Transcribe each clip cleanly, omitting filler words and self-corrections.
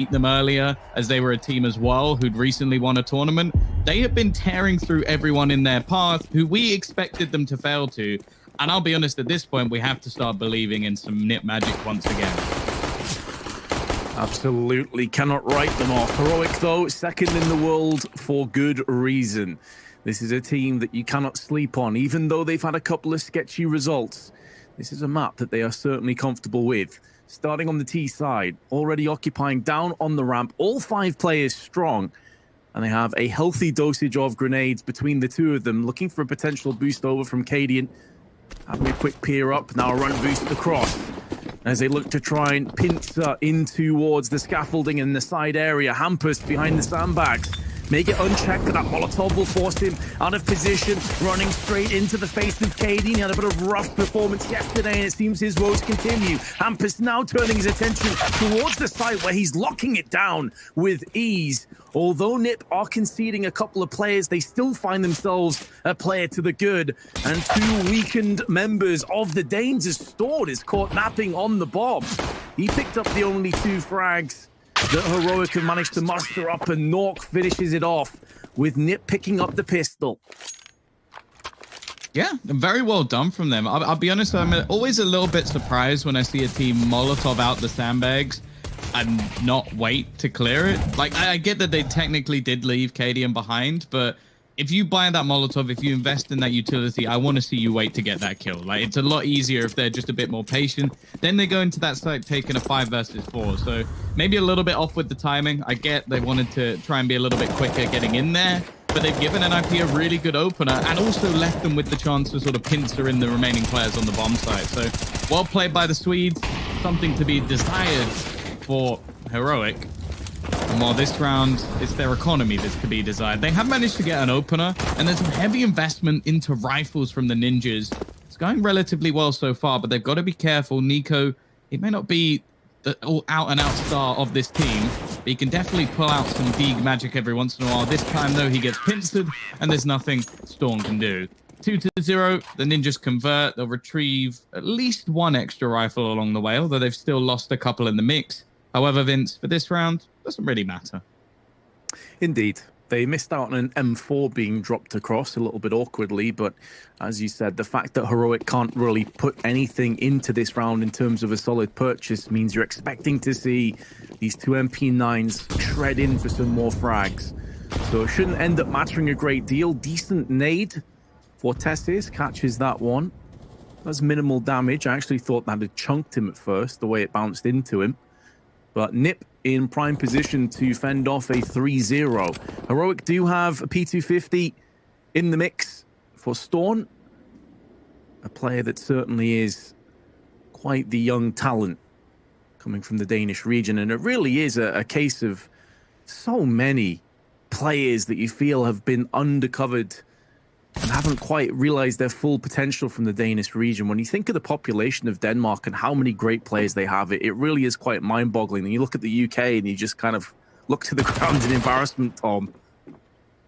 beat them earlier, as they were a team as well who'd recently won a tournament. They have been tearing through everyone in their path who we expected them to fail to. And I'll be honest, at this point, we have to start believing in some Nip magic once again. Absolutely cannot write them off. Heroic, though, second in the world for good reason. This is a team that you cannot sleep on, even though they've had a couple of sketchy results. This is a map that they are certainly comfortable with. Starting on the T side, already occupying down on the ramp, all 5 players strong. And they have a healthy dosage of grenades between the 2 of them, looking for a potential boost over from Cadian. Having a quick peer up, now a run boost across. As they look to try and pincer in towards the scaffolding in the side area. Hampus behind the sandbags. Make it unchecked, but that Molotov will force him out of position, running straight into the face of Cadian. He had a bit of rough performance yesterday, and it seems his woes continue. Hampus now turning his attention towards the site where he's locking it down with ease. Although Nip are conceding a couple of players, they still find themselves a player to the good. And 2 weakened members of the Danes as Stord is caught napping on the bomb. He picked up the only 2 frags that Heroic have managed to muster up, and Nork finishes it off with Nip picking up the pistol. Yeah, very well done from them. I'll be honest, I'm always a little bit surprised when I see a team Molotov out the sandbags and not wait to clear it. Like, I get that they technically did leave Cadian behind, but if you buy that Molotov, if you invest in that utility, I want to see you wait to get that kill. Like, it's a lot easier if they're just a bit more patient. Then they go into that site taking a 5 versus 4. So maybe a little bit off with the timing. I get they wanted to try and be a little bit quicker getting in there, but they've given NIP a really good opener and also left them with the chance to sort of pincer in the remaining players on the bomb site. So well played by the Swedes. Something to be desired for Heroic. And while this round, it's their economy that's to be desired. They have managed to get an opener, and there's some heavy investment into rifles from the Ninjas. It's going relatively well so far, but they've got to be careful. Nico, he may not be the out-and-out star of this team, but he can definitely pull out some Deeg magic every once in a while. This time, though, he gets pincered, and there's nothing Storm can do. 2-0, the Ninjas convert. They'll retrieve at least 1 extra rifle along the way, although they've still lost a couple in the mix. However, Vince, for this round, doesn't really matter. Indeed. They missed out on an M4 being dropped across a little bit awkwardly, but as you said, the fact that Heroic can't really put anything into this round in terms of a solid purchase means you're expecting to see these 2 MP9s shred in for some more frags. So it shouldn't end up mattering a great deal. Decent nade for Tessis, catches that one. That's minimal damage. I actually thought that had chunked him at first, the way it bounced into him. But Nip in prime position to fend off a 3-0. Heroic do have a P250 in the mix for Storm. A player that certainly is quite the young talent coming from the Danish region. And it really is a case of so many players that you feel have been undercovered and haven't quite realized their full potential from the Danish region. When you think of the population of Denmark and how many great players they have, it really is quite mind-boggling. And you look at the UK and you just kind of look to the ground in embarrassment, Tom.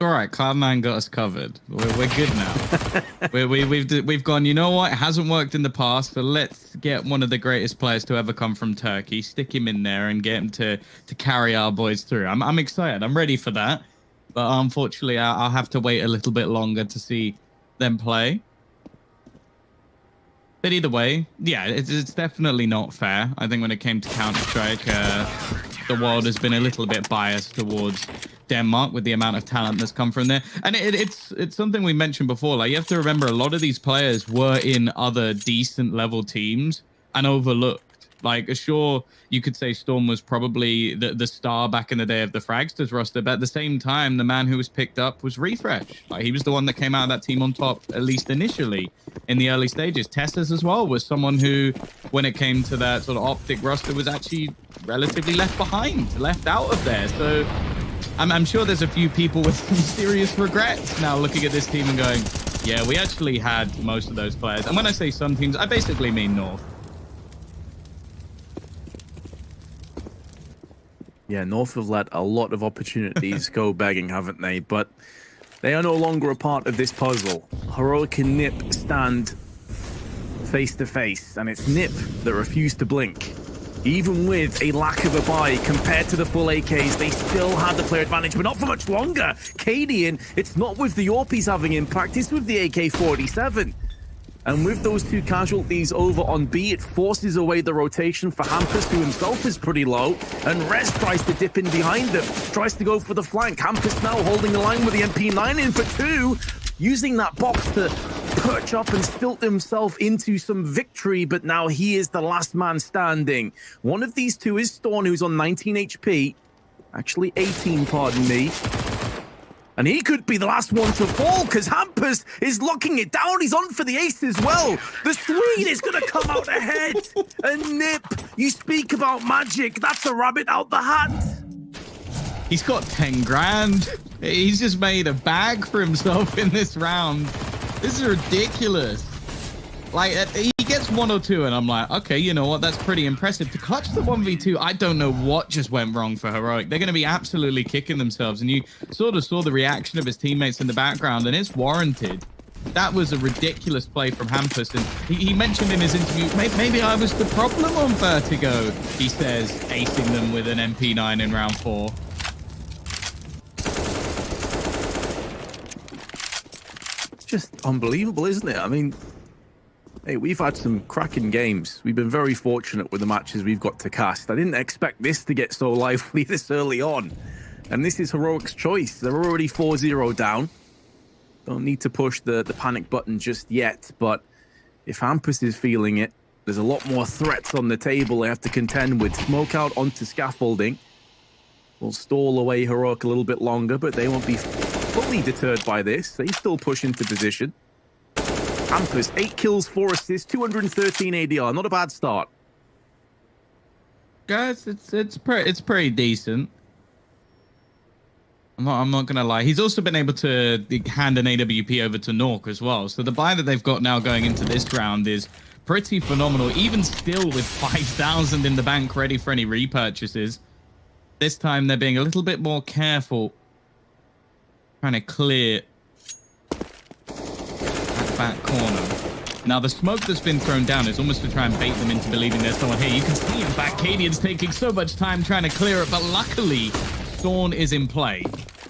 All right, Cloud9 got us covered. We're good now. We've gone, you know what? It hasn't worked in the past, so let's get one of the greatest players to ever come from Turkey, stick him in there and get him to carry our boys through. I'm excited. I'm ready for that. But unfortunately, I'll have to wait a little bit longer to see them play. But either way, yeah, it's definitely not fair. I think when it came to Counter-Strike, the world has been a little bit biased towards Denmark with the amount of talent that's come from there. And it's something we mentioned before. Like, you have to remember, a lot of these players were in other decent level teams and overlooked. Like, sure, you could say Storm was probably the star back in the day of the Fragsters roster, but at the same time, the man who was picked up was Refresh. Like, he was the one that came out of that team on top, at least initially, in the early stages. Testas as well was someone who, when it came to that sort of Optic roster, was actually relatively left behind, left out of there. So I'm sure there's a few people with some serious regrets now looking at this team and going, yeah, we actually had most of those players. And when I say some teams, I basically mean North. Yeah, North have let a lot of opportunities go begging, haven't they? But they are no longer a part of this puzzle. Heroic and Nip stand face to face, and it's Nip that refused to blink. Even with a lack of a buy compared to the full AKs, they still had the player advantage, but not for much longer. Cadian, it's not with the AWPs having impact, it's with the AK-47. And with those two casualties over on B, it forces away the rotation for Hampus, who himself is pretty low. And Rez tries to dip in behind him, tries to go for the flank. Hampus now holding the line with the MP9 in for 2, using that box to perch up and stilt himself into some victory, but now he is the last man standing. One of these two is Storn, who's on 19 HP. Actually 18, pardon me. And he could be the last one to fall, because Hampus is locking it down. He's on for the ace as well. The Swede is going to come out ahead. And Nip, you speak about magic. That's a rabbit out the hat. He's got 10 grand. He's just made a bag for himself in this round. This is ridiculous. Like, he gets 1 or 2, and I'm like, okay, you know what? That's pretty impressive. To clutch the 1v2, I don't know what just went wrong for Heroic. They're going to be absolutely kicking themselves, and you sort of saw the reaction of his teammates in the background, and it's warranted. That was a ridiculous play from Hampus, and he mentioned in his interview, maybe I was the problem on Vertigo, he says, acing them with an MP9 in round 4. It's just unbelievable, isn't it? I mean, hey, we've had some cracking games. We've been very fortunate with the matches we've got to cast. I didn't expect this to get so lively this early on. And this is Heroic's choice. They're already 4-0 down. Don't need to push the panic button just yet. But if Hampus is feeling it, there's a lot more threats on the table they have to contend with. Smoke out onto scaffolding. We'll stall away Heroic a little bit longer, but they won't be fully deterred by this. They still push into position. Hampus, 8 kills, 4 assists, 213 ADR. Not a bad start. Guys, it's pretty decent. I'm not gonna lie. He's also been able to hand an AWP over to Nork as well. So the buy that they've got now going into this round is pretty phenomenal. Even still with 5,000 in the bank ready for any repurchases. This time they're being a little bit more careful, trying to clear back corner. Now the smoke that's been thrown down is almost to try and bait them into believing there's someone here. You can see in fact Cadian's taking so much time trying to clear it, but luckily Storn is in play.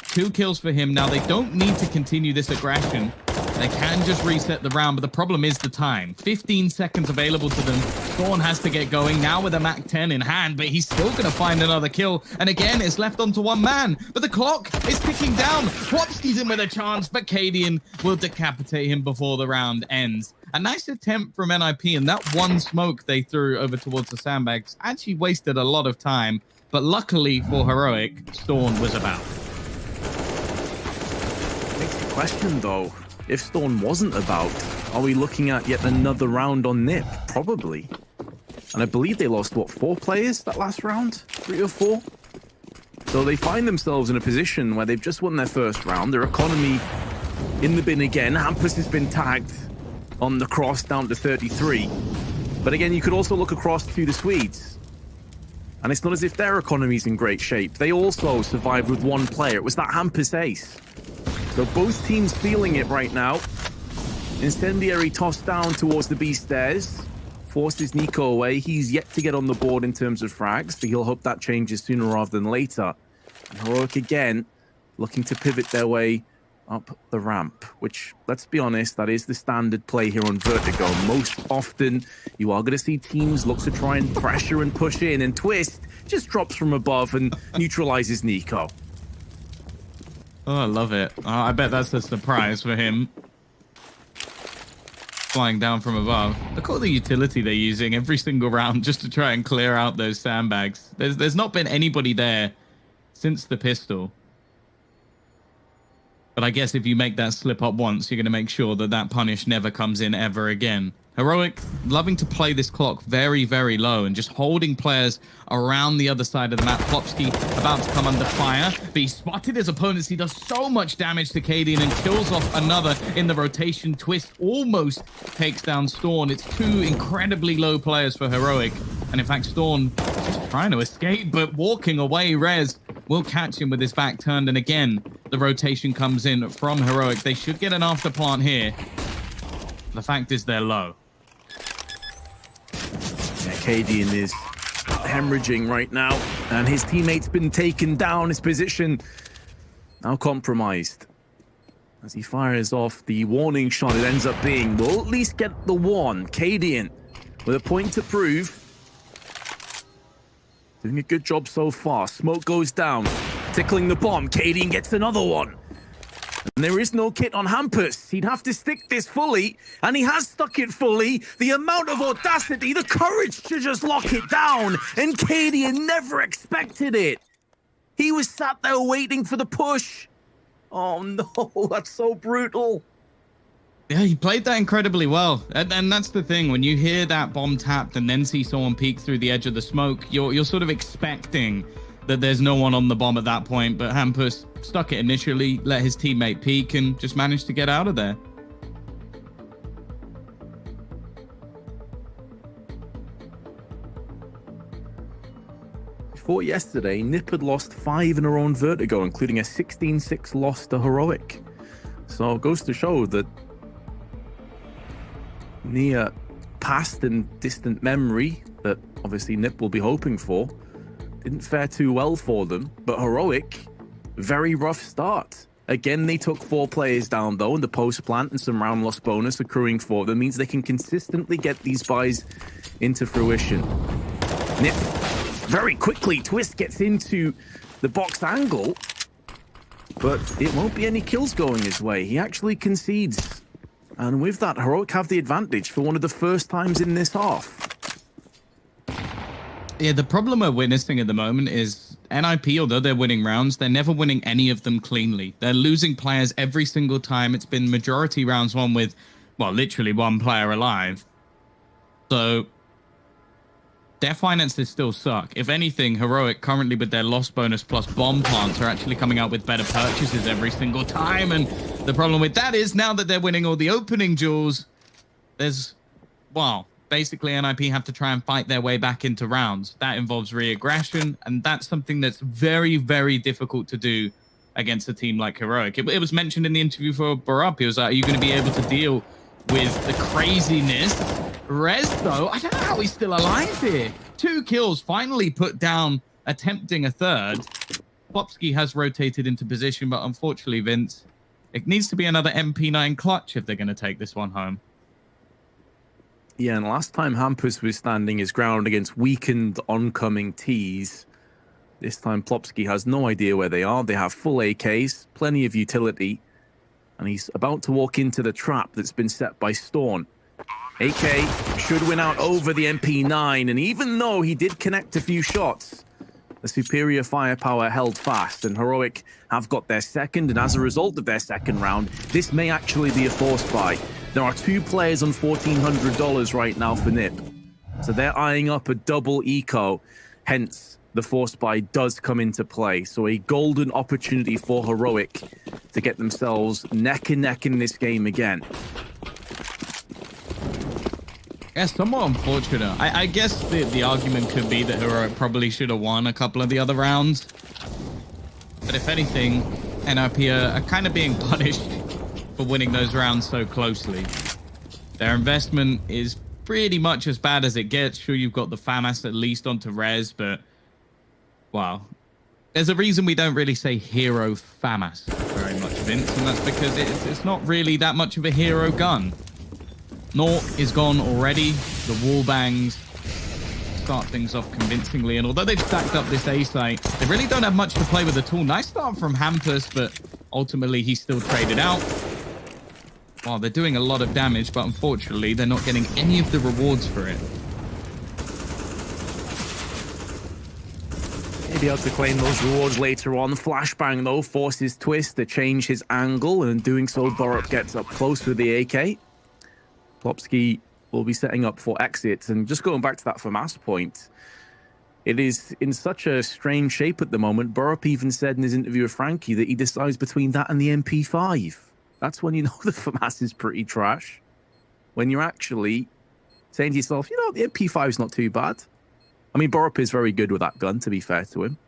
2 kills for him. Now they don't need to continue this aggression. They can just reset the round, but the problem is the time. 15 seconds available to them. Storn has to get going now with a Mac 10 in hand, but he's still going to find another kill. And again, it's left onto 1 man, but the clock is ticking down. Wopski's in with a chance, but Cadian will decapitate him before the round ends. A nice attempt from NIP, and that 1 smoke they threw over towards the sandbags actually wasted a lot of time. But luckily for Heroic, Storn was about. Makes the question, though. If Storn wasn't about, are we looking at yet another round on Nip? Probably. And I believe they lost, what, 4 players that last round? 3 or 4? So they find themselves in a position where they've just won their first round. Their economy in the bin again. Hampus has been tagged on the cross down to 33. But again, you could also look across to the Swedes. And it's not as if their economy's in great shape. They also survived with 1 player. It was that Hampus ace. So both teams feeling it right now. Incendiary tossed down towards the B stairs. Forces Nico away. He's yet to get on the board in terms of frags, but he'll hope that changes sooner rather than later. And Heroic again looking to pivot their way up the ramp, which, let's be honest, that is the standard play here on Vertigo. Most often, you are going to see teams look to try and pressure and push in, and Twist just drops from above and neutralizes Nico. Oh, I love it. I bet that's a surprise for him. Flying down from above. Look at all the utility they're using every single round just to try and clear out those sandbags. There's not been anybody there since the pistol. But I guess if you make that slip up once, you're going to make sure that that punish never comes in ever again. Heroic loving to play this clock very, very low and just holding players around the other side of the map. Plopsky about to come under fire, but he spotted his opponents. He does so much damage to Cadian and kills off another in the rotation. Twist almost takes down Storn. It's 2 incredibly low players for Heroic. And in fact, Storn just trying to escape, but walking away. Rez will catch him with his back turned. And again, the rotation comes in from Heroic. They should get an after plant here. The fact is they're low. Yeah, Cadian is hemorrhaging right now, and his teammate's been taken down. His position now compromised. As he fires off the warning shot, it ends up being, we'll at least get the one. Cadian with a point to prove. Doing a good job so far. Smoke goes down, tickling the bomb. Cadian gets another one. And there is no kit on Hampus. He'd have to stick this fully, and he has stuck it fully. The amount of audacity, the courage to just lock it down, and Cadian never expected it. He was sat there waiting for the push. Oh no, that's so brutal. Yeah, he played that incredibly well. And that's the thing, when you hear that bomb tapped and then see someone peek through the edge of the smoke, you're sort of expecting that there's no one on the bomb at that point, but Hampus stuck it initially, let his teammate peek, and just managed to get out of there. Before yesterday, Nip had lost 5 in a row on Vertigo, including a 16-6 loss to Heroic. So it goes to show that near past and distant memory that obviously Nip will be hoping for didn't fare too well for them, but Heroic, very rough start. Again, they took 4 players down though, and the post plant and some round loss bonus accruing for them means they can consistently get these buys into fruition. Nip very quickly, Twist gets into the box angle, but it won't be any kills going his way. He actually concedes. And with that, Heroic have the advantage for one of the first times in this half. Yeah, the problem we're witnessing at the moment is NIP, although they're winning rounds, they're never winning any of them cleanly. They're losing players every single time. It's been majority rounds won with, well, literally 1 player alive. So their finances still suck. If anything, Heroic currently with their loss bonus plus bomb plants are actually coming out with better purchases every single time. And the problem with that is now that they're winning all the opening duels, there's, well, basically NIP have to try and fight their way back into rounds. That involves re-aggression, and that's something that's very, very difficult to do against a team like Heroic. It was mentioned in the interview for Barup. He was like, are you going to be able to deal with the craziness? Rez, though, I don't know how he's still alive here. 2 kills, finally put down, attempting a third. Plopsky has rotated into position, but unfortunately, Vince, it needs to be another MP9 clutch if they're going to take this one home. Yeah, and last time Hampus was standing his ground against weakened oncoming Ts. This time Plopsky has no idea where they are. They have full AKs, plenty of utility, and he's about to walk into the trap that's been set by Storm. AK should win out over the MP9, and even though he did connect a few shots, the superior firepower held fast, and Heroic have got their second, and as a result of their second round, this may actually be a forced buy. There are 2 players on $1,400 right now for Nip, so they're eyeing up a double eco, hence the forced buy does come into play. So a golden opportunity for Heroic to get themselves neck and neck in this game again. Yeah, somewhat unfortunate. I guess the argument could be that Heroic probably should have won a couple of the other rounds. But if anything, NIP are kind of being punished for winning those rounds so closely. Their investment is pretty much as bad as it gets. Sure, you've got the FAMAS at least onto Rez, but, wow. There's a reason we don't really say hero FAMAS very much, Vince, and that's because it's not really that much of a hero gun. Nort is gone already. The wall bangs start things off convincingly, and although they've stacked up this A site, they really don't have much to play with at all. Nice start from Hampus, but ultimately he's still traded out. Well, they're doing a lot of damage, but unfortunately they're not getting any of the rewards for it. Maybe able to claim those rewards later on. Flashbang, though, forces Twist to change his angle, and in doing so, Borup gets up close with the AK. Plopsky will be setting up for exits, and just going back to that FAMAS point, it is in such a strange shape at the moment. Borup even said in his interview with Frankie that he decides between that and the MP5. That's when you know the FAMAS is pretty trash. When you're actually saying to yourself, you know, the MP5 is not too bad. I mean, Borup is very good with that gun, to be fair to him.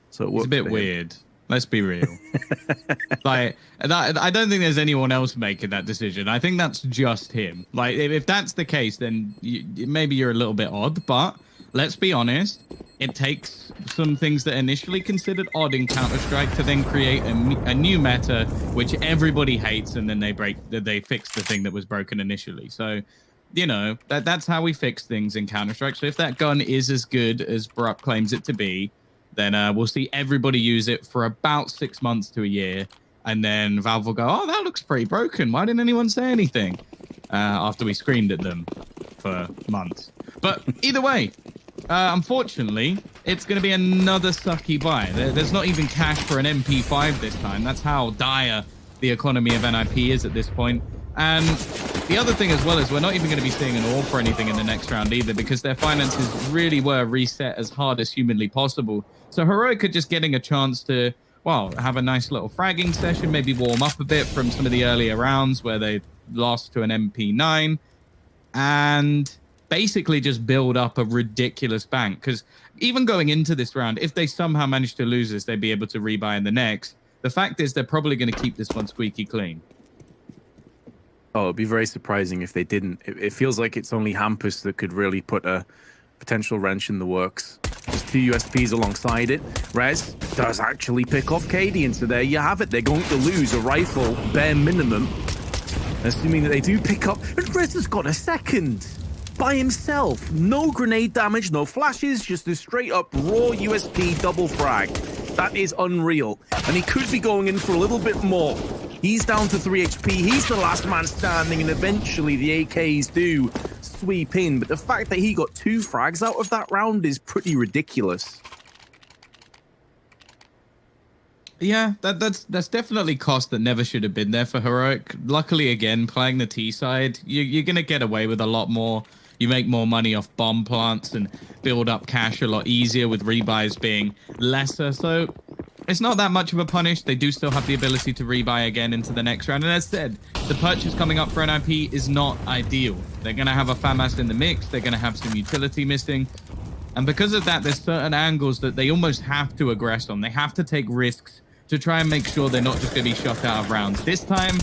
So it's a bit weird. Let's be real. Like, I don't think there's anyone else making that decision. I think that's just him. Like, if that's the case, then maybe you're a little bit odd. But let's be honest, it takes some things that initially considered odd in Counter-Strike to then create a new meta, which everybody hates, and then they fix the thing that was broken initially. So, you know, that's how we fix things in Counter-Strike. So if that gun is as good as Baruch claims it to be, then we'll see everybody use it for about 6 months to a year. And then Valve will go, oh, that looks pretty broken. Why didn't anyone say anything? After we screamed at them for months. But either way, unfortunately, it's going to be another sucky buy. There's not even cash for an MP5 this time. That's how dire the economy of NIP is at this point. And the other thing as well is we're not even going to be seeing an AWP or anything in the next round either, because their finances really were reset as hard as humanly possible. So Heroic are just getting a chance to, well, have a nice little fragging session, maybe warm up a bit from some of the earlier rounds where they lost to an MP9, and basically just build up a ridiculous bank. Because even going into this round, if they somehow manage to lose this, they'd be able to rebuy in the next. The fact is they're probably going to keep this one squeaky clean. Oh, it'd be very surprising if they didn't. It feels like it's only Hampus that could really put a potential wrench in the works. There's 2 USPs alongside it. Rez does actually pick off Cadian, so there you have it. They're going to lose a rifle, bare minimum. Assuming that they do pick up. And Rez has got a second by himself. No grenade damage, no flashes, just a straight up raw USP double frag. That is unreal. And he could be going in for a little bit more. He's down to 3 HP. He's the last man standing, and eventually the AKs do sweep in. But the fact that he got 2 frags out of that round is pretty ridiculous. Yeah, that's definitely cost that never should have been there for Heroic. Luckily, again, playing the T side, you're going to get away with a lot more. You make more money off bomb plants and build up cash a lot easier, with rebuys being lesser. So it's not that much of a punish. They do still have the ability to rebuy again into the next round. And as said, the purchase coming up for NIP is not ideal. They're going to have a FAMAS in the mix. They're going to have some utility missing. And because of that, there's certain angles that they almost have to aggress on. They have to take risks to try and make sure they're not just going to be shut out of rounds. This time,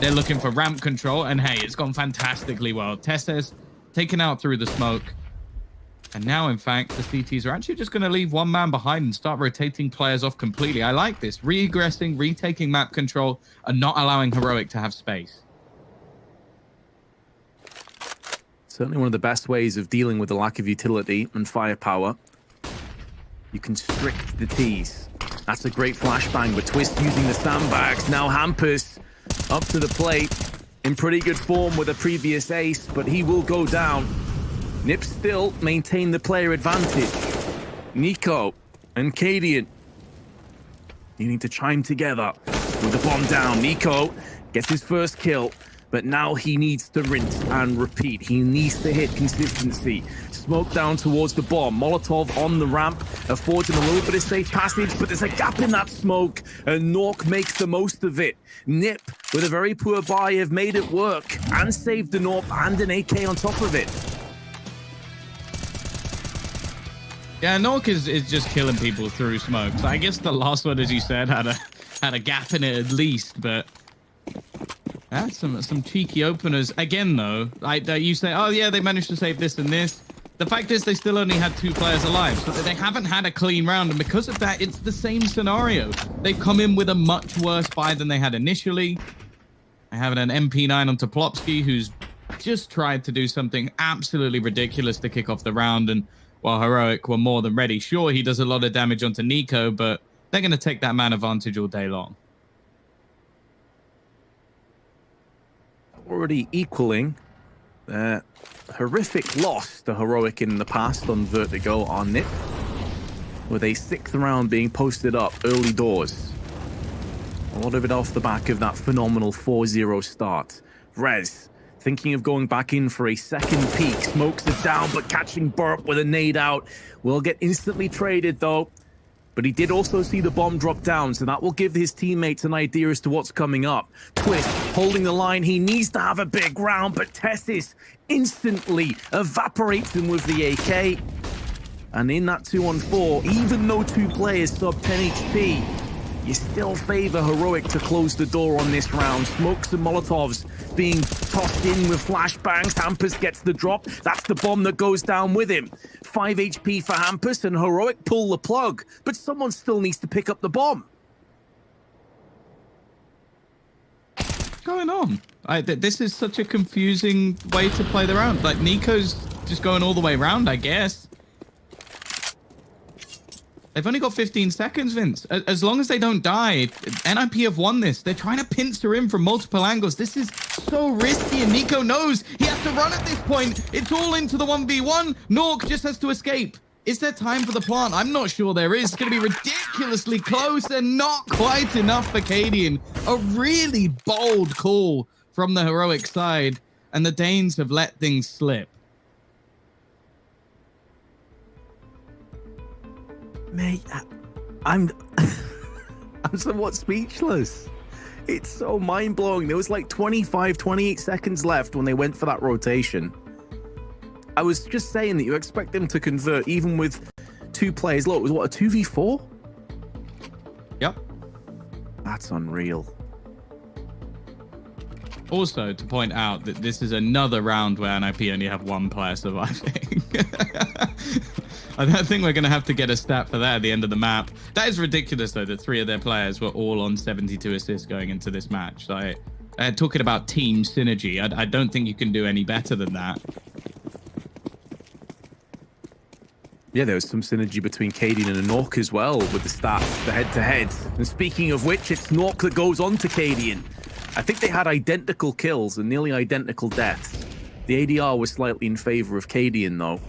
they're looking for ramp control. And hey, it's gone fantastically well. Tesses taken out through the smoke. And now, in fact, the CTs are actually just going to leave one man behind and start rotating players off completely. I like this. Regressing, retaking map control, and not allowing Heroic to have space. Certainly one of the best ways of dealing with the lack of utility and firepower. You constrict the Ts. That's a great flashbang, but Twist using the sandbags. Now Hampus up to the plate in pretty good form with a previous ace, but he will go down. Nip still maintain the player advantage. Nico and Cadian needing to chime together with the bomb down. Nico gets his first kill, but now he needs to rinse and repeat. He needs to hit consistency. Smoke down towards the bomb. Molotov on the ramp affords him a little bit of safe passage, but there's a gap in that smoke, and Nork makes the most of it. Nip, with a very poor buy, have made it work and saved an AWP and an AK on top of it. Yeah, Nork is just killing people through smoke. So I guess the last one, as you said, had a gap in it at least, but yeah, some cheeky openers. Again, though, like you say, oh yeah, they managed to save this and this. The fact is they still only had 2 players alive, so they haven't had a clean round, and because of that, it's the same scenario. They've come in with a much worse buy than they had initially. They have an MP9 on Toplopsky, who's just tried to do something absolutely ridiculous to kick off the round, and while Heroic were more than ready. Sure, he does a lot of damage onto Nico, but they're going to take that man advantage all day long. Already equaling their horrific loss to Heroic in the past on Vertigo on Nip, with a 6th round being posted up early doors. A lot of it off the back of that phenomenal 4-0 start. Rez thinking of going back in for a second peek. Smokes it down, but catching Burp with a nade out. Will get instantly traded, though. But he did also see the bomb drop down, so that will give his teammates an idea as to what's coming up. Twist holding the line. He needs to have a big round, but Tessis instantly evaporates him with the AK. And in that 2-on-4, even though 2 players sub 10 HP, you still favor Heroic to close the door on this round. Smokes and Molotovs being tossed in with flashbangs. Hampus gets the drop. That's the bomb that goes down with him. 5 HP for Hampus, and Heroic pull the plug, but someone still needs to pick up the bomb. What's going on? This is such a confusing way to play the round. Like, Nico's just going all the way around, I guess. They've only got 15 seconds, Vince. As long as they don't die, NIP have won this. They're trying to pincer in from multiple angles. This is so risky, and Nico knows he has to run at this point. It's all into the 1v1. Nork just has to escape. Is there time for the plant? I'm not sure there is. It's going to be ridiculously close and not quite enough for Cadian. A really bold call from the Heroic side, and the Danes have let things slip. Mate, I'm somewhat speechless. It's so mind-blowing. There was like 25, 28 seconds left when they went for that rotation. I was just saying that you expect them to convert even with 2 players. Look, it was what, a 2v4? Yep. That's unreal. Also, to point out that this is another round where NIP only have 1 player surviving. I think we're going to have to get a stat for that at the end of the map. That is ridiculous, though, that 3 of their players were all on 72 assists going into this match. So, talking about team synergy, I don't think you can do any better than that. Yeah, there was some synergy between Cadian and Nork as well with the stats, the head-to-head. And speaking of which, it's Nork that goes on to Cadian. I think they had identical kills and nearly identical deaths. The ADR was slightly in favor of Cadian, though.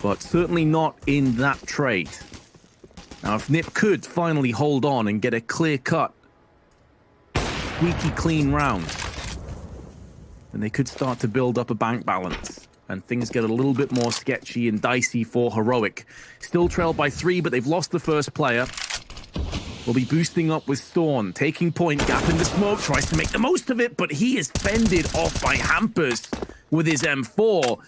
But certainly not in that trade. Now, if Nip could finally hold on and get a clear-cut, squeaky clean round, then they could start to build up a bank balance, and things get a little bit more sketchy and dicey for Heroic. Still trailed by 3, but they've lost the first player. Will be boosting up with Storm, taking point, gap in the smoke, tries to make the most of it, but he is fended off by Hampus with his M4.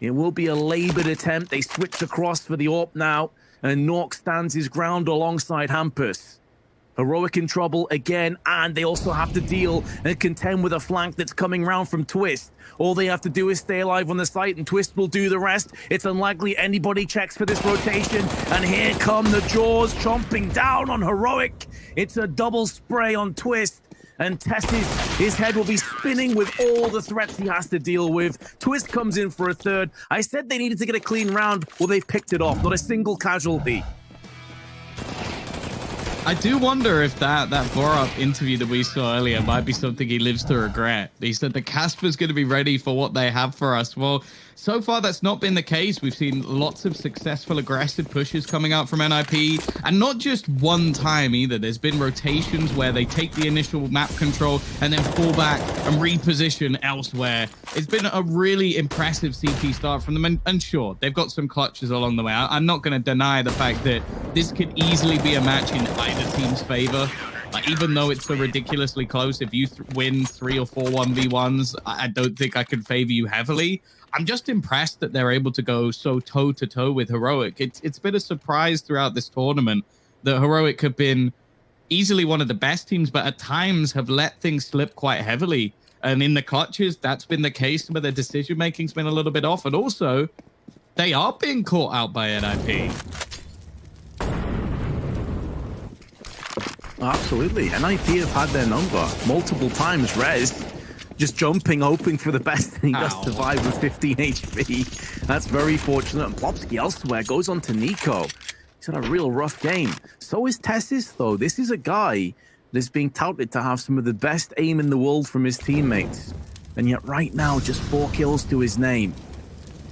It will be a labored attempt. They switch across for the AWP now, and Nork stands his ground alongside Hampus. Heroic in trouble again, and they also have to deal and contend with a flank that's coming round from Twist. All they have to do is stay alive on the site, and Twist will do the rest. It's unlikely anybody checks for this rotation, and here come the Jaws chomping down on Heroic. It's a double spray on Twist, and his head will be spinning with all the threats he has to deal with. Twist comes in for a third. I said they needed to get a clean round. Well, they've picked it off. Not a single casualty. I do wonder if that Borup interview that we saw earlier might be something he lives to regret. He said the Casper's going to be ready for what they have for us. Well, so far that's not been the case. We've seen lots of successful aggressive pushes coming out from NIP, and not just one time either. There's been rotations where they take the initial map control and then fall back and reposition elsewhere. It's been a really impressive CT start from them, and sure, they've got some clutches along the way. I'm not going to deny the fact that this could easily be a match in either team's favor. Like, even though it's so ridiculously close, if you win 3 or 4 1v1s, I don't think I could favor you heavily. I'm just impressed that they're able to go so toe-to-toe with Heroic. It's been a surprise throughout this tournament that Heroic have been easily one of the best teams, but at times have let things slip quite heavily. And in the clutches, that's been the case, but their decision-making's been a little bit off. And also, they are being caught out by NIP. Absolutely. NIP have had their number multiple times. Rez just jumping, hoping for the best, and he does survive with 15 HP. That's very fortunate. And Plopsky elsewhere goes on to Nico. He's had a real rough game. So is Tessis, though. This is a guy that's being touted to have some of the best aim in the world from his teammates. And yet right now, just 4 kills to his name.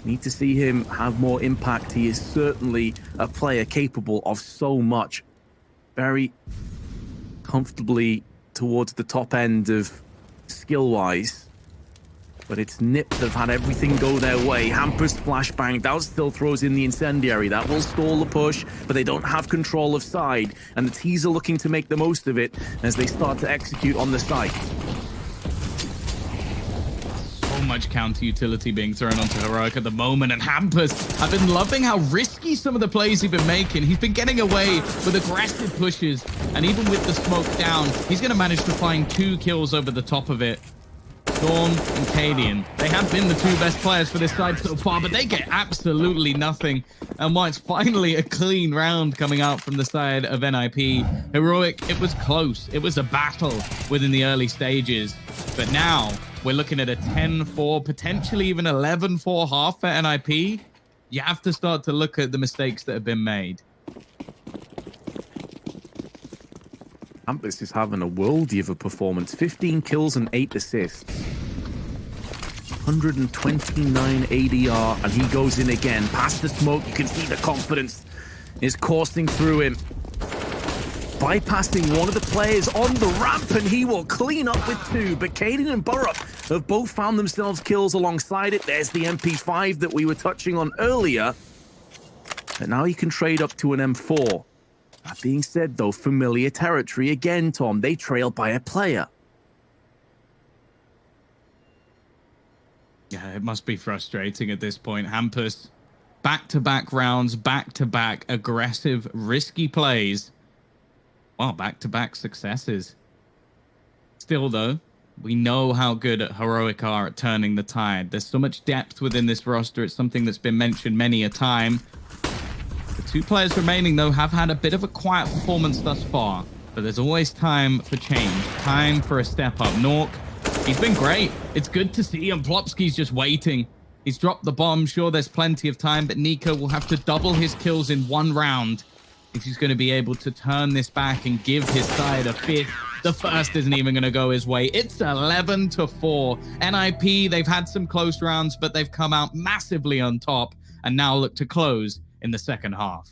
Need to see him have more impact. He is certainly a player capable of so much. Very comfortably towards the top end of skill-wise. But it's Nip that have had everything go their way. Hampus flashbanged out, still throws in the incendiary. That will stall the push, but they don't have control of side. And the T's are looking to make the most of it as they start to execute on the site. So much counter utility being thrown onto Heroic at the moment. And Hampus, I've been loving how risky some of the plays he's been making. He's been getting away with aggressive pushes. And even with the smoke down, he's going to manage to find 2 kills over the top of it. Dawn and Cadian, they have been the 2 best players for this side so far, but they get absolutely nothing. And while it's finally a clean round coming out from the side of NIP, Heroic, it was close. It was a battle within the early stages. But now we're looking at a 10-4, potentially even 11-4 half for NIP. You have to start to look at the mistakes that have been made. Hampus is having a worldie of a performance. 15 kills and 8 assists. 129 ADR, and he goes in again. Past the smoke, you can see the confidence is coursing through him. Bypassing one of the players on the ramp, and he will clean up with 2. But Caden and Burrup have both found themselves kills alongside it. There's the MP5 that we were touching on earlier. And now he can trade up to an M4. That being said, though, familiar territory again, Tom. They trail by a player. Yeah, it must be frustrating at this point. Hampus, back-to-back rounds, back-to-back aggressive, risky plays. Wow, back-to-back successes. Still, though, we know how good Heroic are at turning the tide. There's so much depth within this roster. It's something that's been mentioned many a time. The 2 players remaining, though, have had a bit of a quiet performance thus far. But there's always time for change. Time for a step up. Nork, he's been great. It's good to see him. Plopsky's just waiting. He's dropped the bomb. Sure, there's plenty of time, but Nico will have to double his kills in 1 round if he's going to be able to turn this back and give his side a 5th. The first isn't even going to go his way. It's 11-4. NIP, they've had some close rounds, but they've come out massively on top and now look to close in the second half.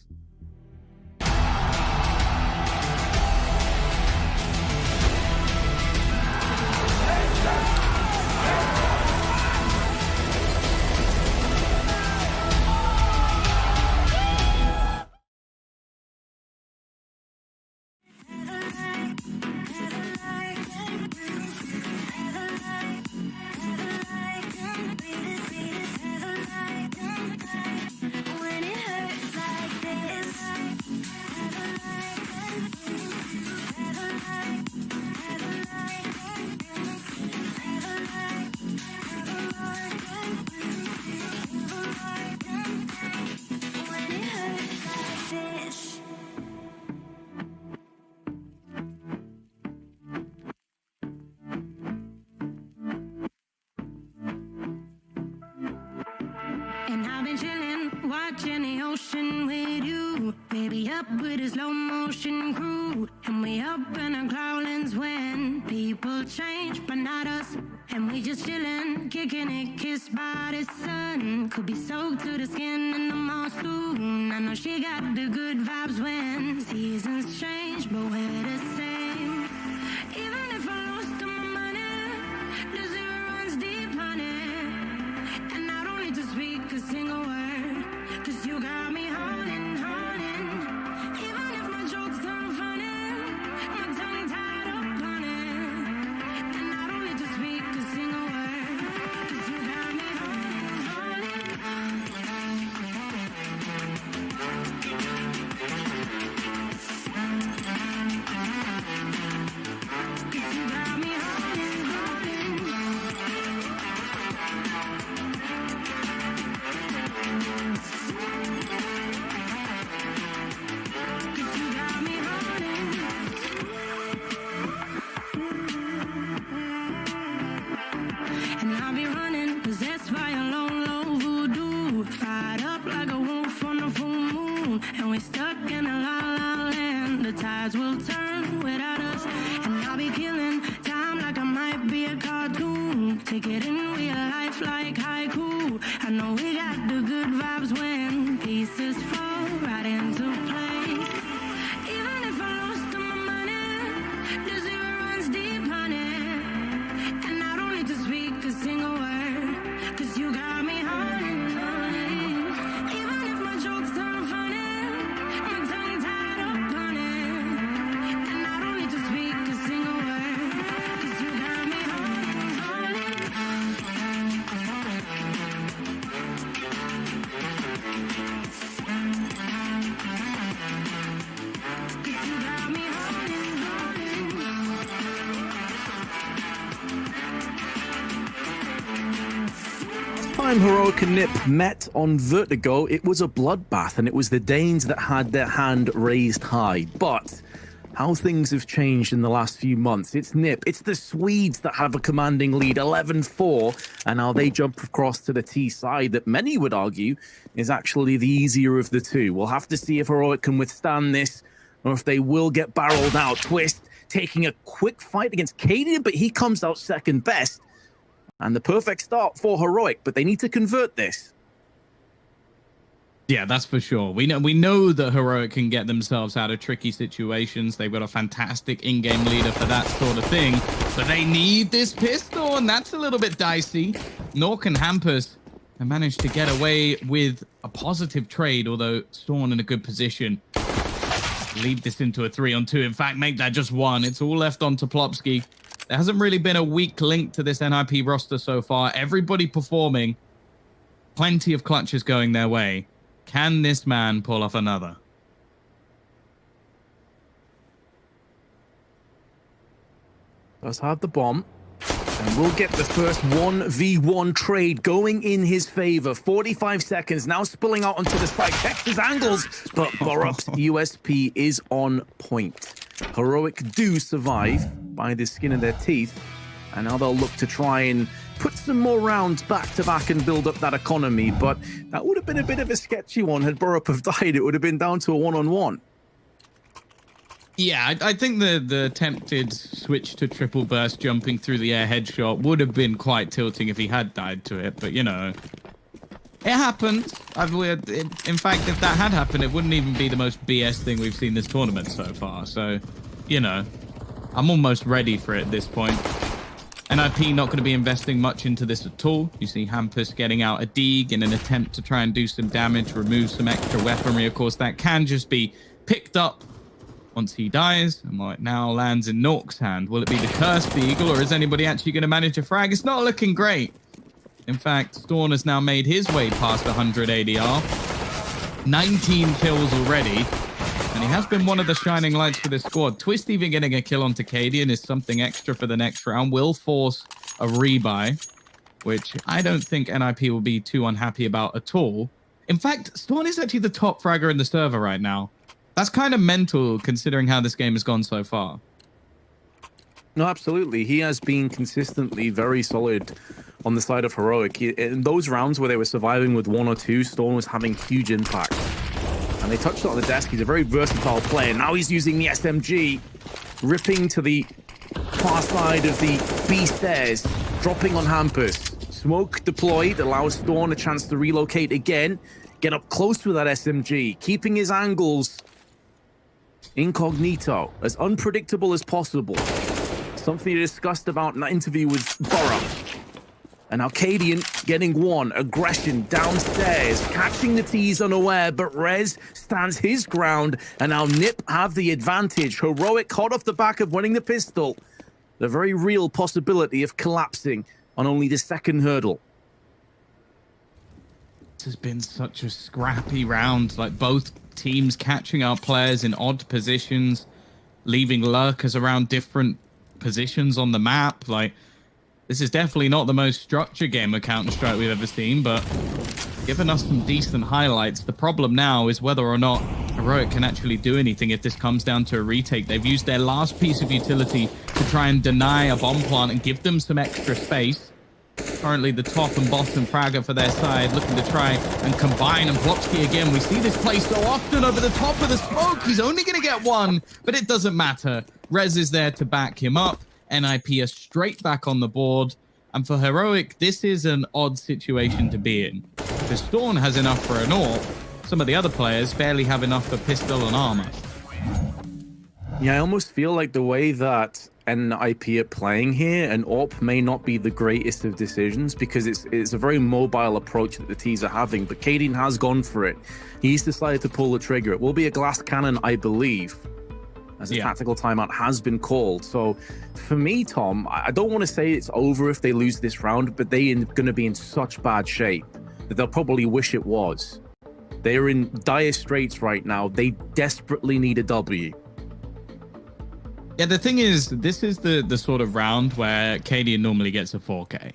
And I've been chillin', watching the ocean with you. Baby, up with a slow motion crew. And we up in our growlings when people change, but not us. And we just chillin', kicking it, kissed by the sun. Could be soaked to the skin in the mall soon. I know she got the good vibes when seasons change, but we're the same. Even if I lost all my money, the zero runs deep, honey. And I don't need to speak a single word, 'cause you got me holding, holding. Even if my jokes don't funny, my tongue tied up on it. And I don't need to speak a single word, 'cause you got me holding, holding. 'Cause you got me holding, holding. And I'll be running, possessed by a low, low voodoo. Fired up like a wolf on a full moon. And we're stuck in a la la land. The tides will turn without us. And I'll be killing time like I might be a cartoon. Take it in real life like haiku. I know we got the good vibes when pieces fall right into place. Even if I lost all my money, the zero runs deep, honey. And I don't need to speak a single word, 'cause you got me holding, holding. Even if my jokes aren't funny, my tongue tied up on it. got me Time Heroic and Nip met on Vertigo, it was a bloodbath, and it was the Danes that had their hand raised high. But how things have changed in the last few months. It's Nip, it's the Swedes that have a commanding lead, 11-4, and now they jump across to the T side that many would argue is actually the easier of the two. We'll have to see if Heroic can withstand this, or if they will get barreled out. Twist taking a quick fight against Cadian, but he comes out second best. And the perfect start for Heroic, but they need to convert this. Yeah, that's for sure. We know that Heroic can get themselves out of tricky situations. They've got a fantastic in-game leader for that sort of thing. But they need this pistol, and that's a little bit dicey. Nork and Hampus have managed to get away with a positive trade, although Storm in a good position. Lead this into a 3-on-2. In fact, make that just one. It's all left on Toplopsky. There hasn't really been a weak link to this NIP roster so far. Everybody performing. Plenty of clutches going their way. Can this man pull off another? Does have the bomb. And we'll get the first 1v1 trade going in his favor. 45 seconds now, spilling out onto the side. Checks his angles, but Borup's USP is on point. Heroic do survive by the skin of their teeth, and now they'll look to try and put some more rounds back to back and build up that economy, but that would have been a bit of a sketchy one. Had Borup have died, it would have been down to a one-on-one. Yeah, I think the attempted switch to triple burst jumping through the air headshot would have been quite tilting if he had died to it, but you know, it happened. In fact, if that had happened, it wouldn't even be the most BS thing we've seen this tournament so far. So, you know, I'm almost ready for it at this point. NIP not going to be investing much into this at all. You see Hampus getting out a Deeg in an attempt to try and do some damage, remove some extra weaponry. Of course, that can just be picked up once he dies, and what now lands in Nork's hand. Will it be the Cursed Eagle, or is anybody actually going to manage a frag? It's not looking great. In fact, Storm has now made his way past 100 ADR. 19 kills already, and he has been one of the shining lights for this squad. Twist even getting a kill onto Cadian is something extra for the next round. Will force a rebuy, which I don't think NIP will be too unhappy about at all. In fact, Storm is actually the top fragger in the server right now. That's kind of mental considering how this game has gone so far. No, absolutely. He has been consistently very solid on the side of Heroic. In those rounds where they were surviving with 1 or 2, Storm was having huge impact. And they touched it on the desk. He's a very versatile player. Now he's using the SMG, ripping to the far side of the B stairs, dropping on Hampus. Smoke deployed, allows Storm a chance to relocate again, get up close with that SMG, keeping his angles incognito, as unpredictable as possible. Something he discussed about in that interview with Borup. And Arcadian getting one. Aggression downstairs, catching the T's unaware, but Rez stands his ground, and now Nip have the advantage. Heroic hot off the back of winning the pistol. The very real possibility of collapsing on only the second hurdle. This has been such a scrappy round, like both teams catching our players in odd positions, leaving lurkers around different positions on the map. Like, this is definitely not the most structured game of Counter-Strike we've ever seen, but giving us some decent highlights. The problem now is whether or not Heroic can actually do anything if this comes down to a retake. They've used their last piece of utility to try and deny a bomb plant and give them some extra space. Currently the top and bottom fragger for their side, looking to try and combine. And Plopsky again, we see this play so often over the top of the smoke. He's only going to get one, but it doesn't matter. Rez is there to back him up. NIP are straight back on the board. And for Heroic, this is an odd situation to be in. Because Storm has enough for an AWP. Some of the other players barely have enough for pistol and armor. Yeah, I almost feel like the way that NIP are playing here, and AWP may not be the greatest of decisions because it's a very mobile approach that the T's are having, but Cadian has gone for it. He's decided to pull the trigger. It will be a glass cannon, I believe, as a tactical timeout has been called. So for me, Tom, I don't want to say it's over if they lose this round, but they're going to be in such bad shape that they'll probably wish it was. They're in dire straits right now. They desperately need a W. Yeah, the thing is, this is the sort of round where Cadian normally gets a 4K.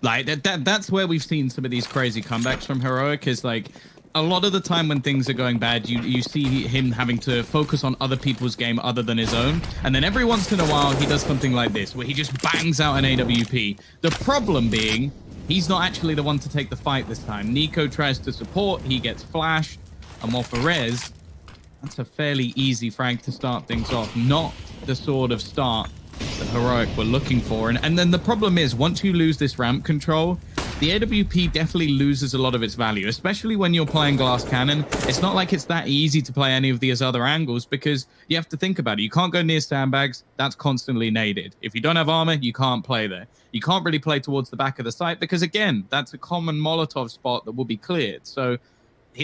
Like that's where we've seen some of these crazy comebacks from Heroic. Is like a lot of the time when things are going bad, you see him having to focus on other people's game other than his own, and then every once in a while he does something like this where he just bangs out an AWP. The problem being, he's not actually the one to take the fight this time. Nico tries to support, he gets flashed, and while for Rez, that's a fairly easy frag to start things off. Not the sort of start that Heroic were looking for. And then the problem is, once you lose this ramp control, the AWP definitely loses a lot of its value, especially when you're playing Glass Cannon. It's not like it's that easy to play any of these other angles, because you have to think about it. You can't go near sandbags. That's constantly naded. If you don't have armor, you can't play there. You can't really play towards the back of the site because, again, that's a common Molotov spot that will be cleared. So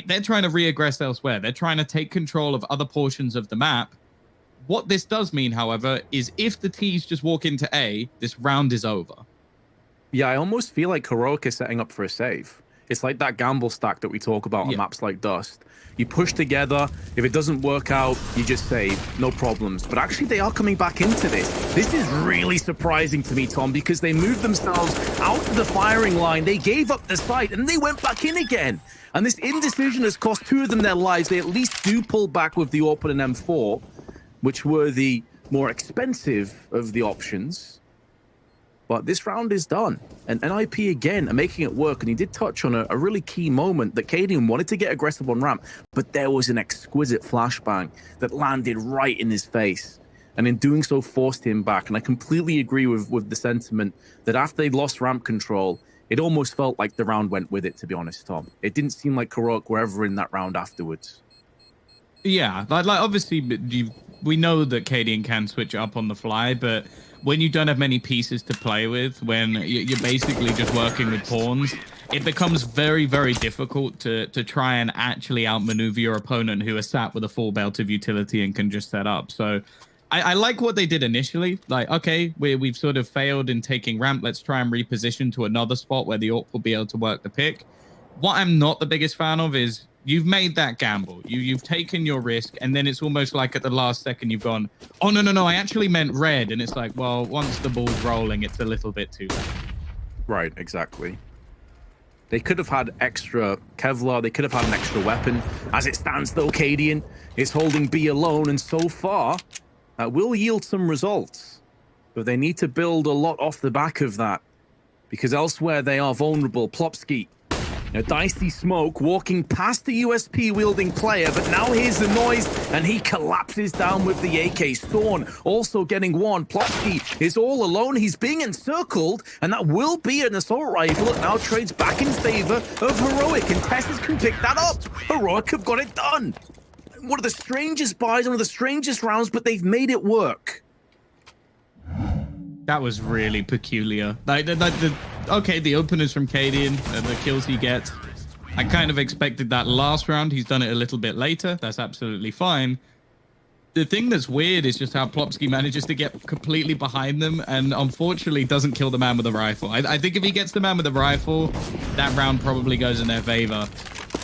they're trying to re-aggress elsewhere. They're trying to take control of other portions of the map. What this does mean, however, is if the T's just walk into A, this round is over. Yeah, I almost feel like Heroic is setting up for a save. It's like that gamble stack that we talk about on maps like Dust. You push together. If it doesn't work out, you just save. No problems. But actually, they are coming back into this. This is really surprising to me, Tom, because they moved themselves out of the firing line. They gave up the site, and they went back in again. And this indecision has cost two of them their lives. They at least do pull back with the AWP and an M4, which were the more expensive of the options. But this round is done. And NIP again are making it work. And he did touch on a really key moment that Cadian wanted to get aggressive on ramp, but there was an exquisite flashbang that landed right in his face. And in doing so, forced him back. And I completely agree with the sentiment that after they lost ramp control, it almost felt like the round went with it, to be honest, Tom. It didn't seem like Heroic were ever in that round afterwards. Yeah, like obviously we know that Cadian can switch up on the fly, but when you don't have many pieces to play with, when you're basically just working with pawns, it becomes very, very difficult to try and actually outmaneuver your opponent who is sat with a full belt of utility and can just set up. So I like what they did initially. Like, okay, we've sort of failed in taking ramp. Let's try and reposition to another spot where the AWP will be able to work the pick. What I'm not the biggest fan of is you've made that gamble. You've taken your risk, and then it's almost like at the last second you've gone, oh, no, I actually meant red. And it's like, well, once the ball's rolling, it's a little bit too late. Right, exactly. They could have had extra Kevlar. They could have had an extra weapon. As it stands, though, Cadian is holding B alone, and so far will yield some results. But they need to build a lot off the back of that, because elsewhere they are vulnerable. Plopsky, a dicey smoke, walking past the USP-wielding player, but now here's the noise, and he collapses down with the AK. Storm also getting one. Plopsky is all alone. He's being encircled, and that will be an assault rifle. It now trades back in favor of Heroic, and Teslas can pick that up. Heroic have got it done. One of the strangest buys, one of the strangest rounds, but they've made it work. That was really peculiar. Okay, the openers from Cadian, the kills he gets. I kind of expected that last round. He's done it a little bit later. That's absolutely fine. The thing that's weird is just how Plopsky manages to get completely behind them and unfortunately doesn't kill the man with the rifle. I think if he gets the man with the rifle, that round probably goes in their favor.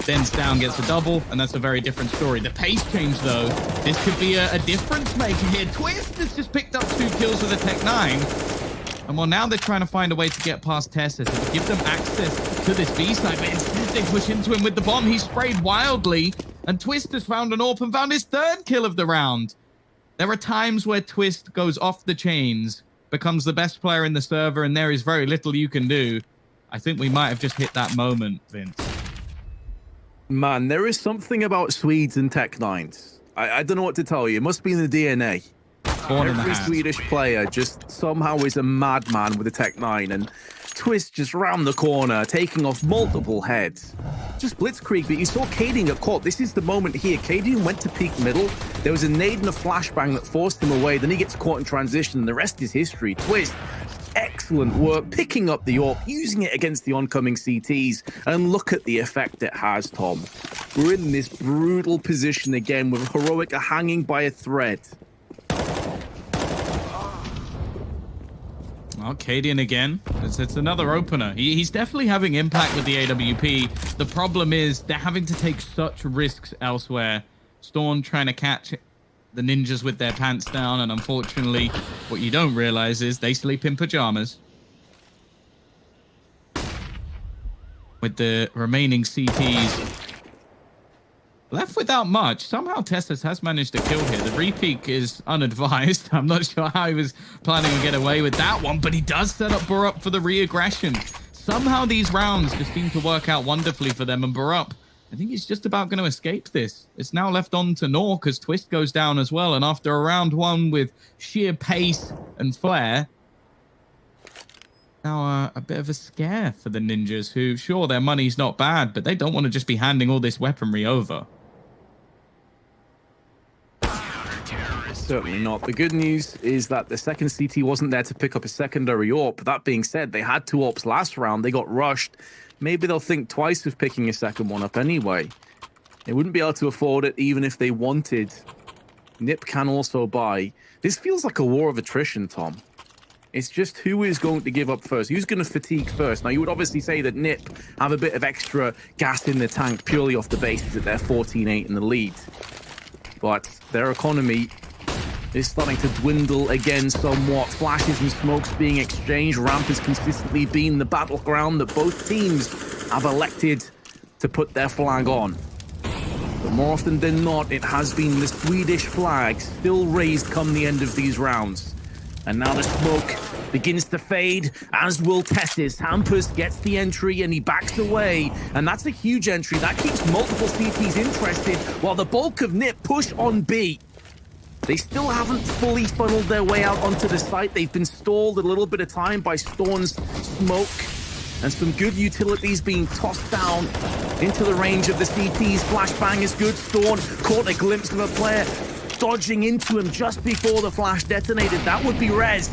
Then Down gets a double, and that's a very different story. The pace change, though, this could be a difference maker here. Twist has just picked up 2 kills with a Tech 9. And well, now they're trying to find a way to get past Tessus and give them access to this B side. But instead, they push into him with the bomb. He sprayed wildly, and Twist has found an AWP and found his 3rd kill of the round. There are times where Twist goes off the chains, becomes the best player in the server, and there is very little you can do. I think we might have just hit that moment, Vince. Man, there is something about Swedes and Tech 9s. I don't know what to tell you. It must be in the DNA. Every Swedish player just somehow is a madman with a Tech 9, and Twist just round the corner, taking off multiple heads. Just blitzkrieg, but you saw Cadian get caught. This is the moment here. Cadian went to peak middle. There was a nade and a flashbang that forced him away. Then he gets caught in transition, and the rest is history. Twist, excellent work, picking up the AWP, using it against the oncoming CTs, and look at the effect it has, Tom. We're in this brutal position again with Heroic hanging by a thread. Well, Cadian again. It's another opener. He's definitely having impact with the AWP. The problem is they're having to take such risks elsewhere. Storm trying to catch the ninjas with their pants down, and unfortunately, what you don't realize is they sleep in pajamas. With the remaining CTs left without much. Somehow Tessus has managed to kill here. The repeat is unadvised. I'm not sure how he was planning to get away with that one, but he does set up Barup for the re-aggression. Somehow these rounds just seem to work out wonderfully for them, and Barup, I think he's just about going to escape this. It's now left on to Nork as Twist goes down as well, and after a round one with sheer pace and flair, now a bit of a scare for the ninjas, who, sure, their money's not bad, but they don't want to just be handing all this weaponry over. Certainly not. The good news is that the second CT wasn't there to pick up a secondary AWP. That being said, they had 2 AWPs last round. They got rushed. Maybe they'll think twice of picking a second one up anyway. They wouldn't be able to afford it even if they wanted. Nip can also buy. This feels like a war of attrition, Tom. It's just who is going to give up first? Who's going to fatigue first? Now, you would obviously say that Nip have a bit of extra gas in the tank purely off the basis that they're 14-8 in the lead. But their economy is starting to dwindle again somewhat. Flashes and smokes being exchanged. Ramp has consistently been the battleground that both teams have elected to put their flag on. But more often than not, it has been the Swedish flag still raised come the end of these rounds. And now the smoke begins to fade, as will Tessus. Hampus gets the entry and he backs away. And that's a huge entry. That keeps multiple CTs interested, while the bulk of Nip push on B. They still haven't fully funneled their way out onto the site. They've been stalled a little bit of time by Storn's smoke. And some good utilities being tossed down into the range of the CTs. Flashbang is good. Storn caught a glimpse of a player dodging into him just before the flash detonated. That would be Rez,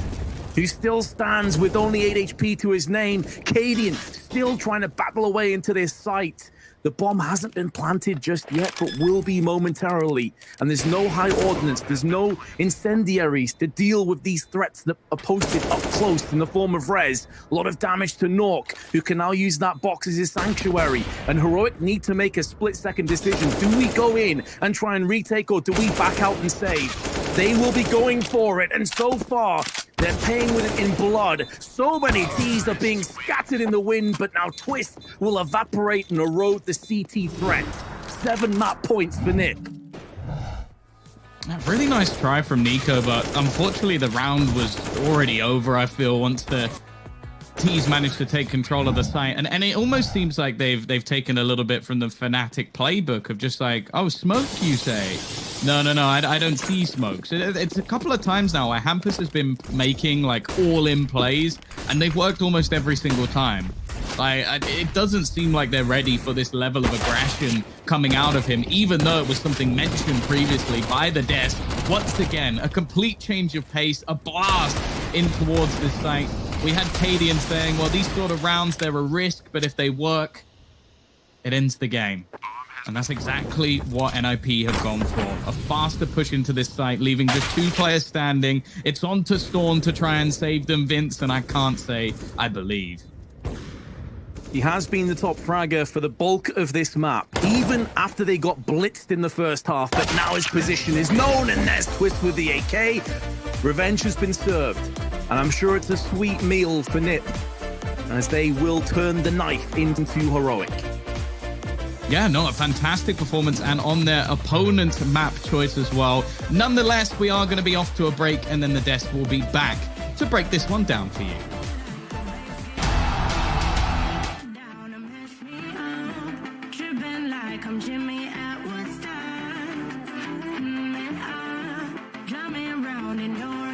who still stands with only 8 HP to his name. Cadian still trying to battle away into this site. The bomb hasn't been planted just yet, but will be momentarily. And there's no high ordnance, there's no incendiaries to deal with these threats that are posted up close in the form of Rez. A lot of damage to Nork, who can now use that box as his sanctuary. And Heroic need to make a split-second decision. Do we go in and try and retake, or do we back out and save? They will be going for it, and so far, they're paying with it in blood. So many T's are being scattered in the wind, but now Twist will evaporate and erode the CT threat. 7 map points for Nip. Really nice try from Nico, but unfortunately the round was already over, I feel, once the T's managed to take control of the site. And it almost seems like they've taken a little bit from the Fnatic playbook of just like, oh, smoke, you say? No, I don't see smokes. It's a couple of times now where Hampus has been making like all-in plays, and they've worked almost every single time. It doesn't seem like they're ready for this level of aggression coming out of him, even though it was something mentioned previously by the desk. Once again, a complete change of pace, a blast in towards this site. We had Cadian saying, well, these sort of rounds, they're a risk, but if they work, it ends the game. And that's exactly what NIP have gone for. A faster push into this site, leaving just 2 players standing. It's on to Storm to try and save them, Vince, and I can't say I believe. He has been the top fragger for the bulk of this map, even after they got blitzed in the first half, but now his position is known, and there's Twist with the AK. Revenge has been served, and I'm sure it's a sweet meal for Nip, as they will turn the knife into Heroic. Yeah, no, a fantastic performance, and on their opponent's map choice as well. Nonetheless, we are going to be off to a break, and then the desk will be back to break this one down for you. Drive me around in your